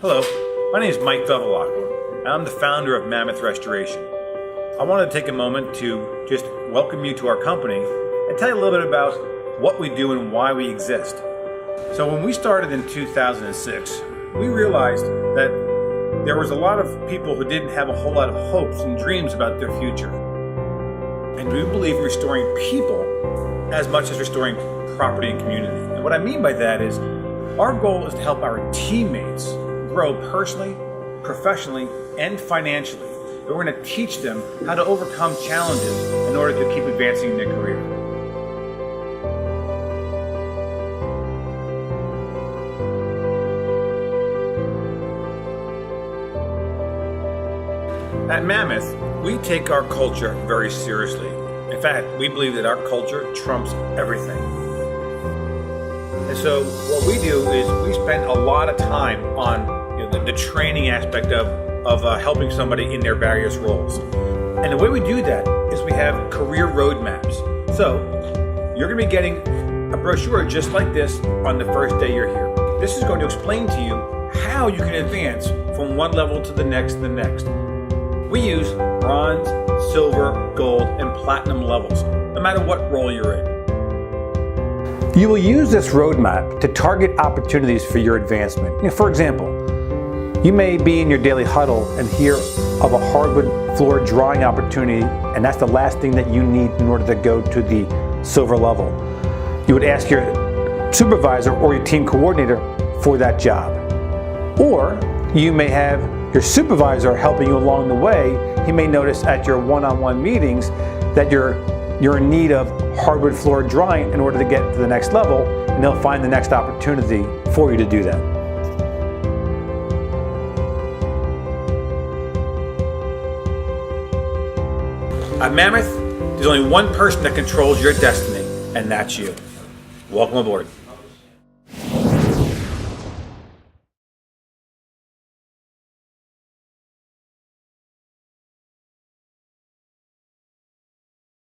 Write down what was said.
Hello, my name is Mike Vevelock, and I'm the founder of Mammoth Restoration. I wanted to take a moment to just welcome you to our company and tell you a little bit about what we do and why we exist. So when we started in 2006, we realized that there was a lot of people who didn't have a whole lot of hopes and dreams about their future. And we believe in restoring people as much as restoring property and community. And what I mean by that is our goal is to help our teammates grow personally, professionally, and financially. We're going to teach them how to overcome challenges in order to keep advancing in their career. At Mammoth, we take our culture very seriously. In fact, we believe that our culture trumps everything. And so what we do is we spend a lot of time on the training aspect of helping somebody in their various roles. And the way we do that is we have career roadmaps. So you're going to be getting a brochure just like this on the first day you're here. This is going to explain to you how you can advance from one level to the next. We use bronze, silver, gold, and platinum levels, no matter what role you're in. You will use this roadmap to target opportunities for your advancement. For example, you may be in your daily huddle and hear of a hardwood floor drawing opportunity, and that's the last thing that you need in order to go to the silver level. You would ask your supervisor or your team coordinator for that job. Or you may have your supervisor helping you along the way. He may notice at your one-on-one meetings that you're in need of hardwood floor drawing in order to get to the next level, and they'll find the next opportunity for you to do that. At Mammoth, there's only one person that controls your destiny, and that's you. Welcome aboard.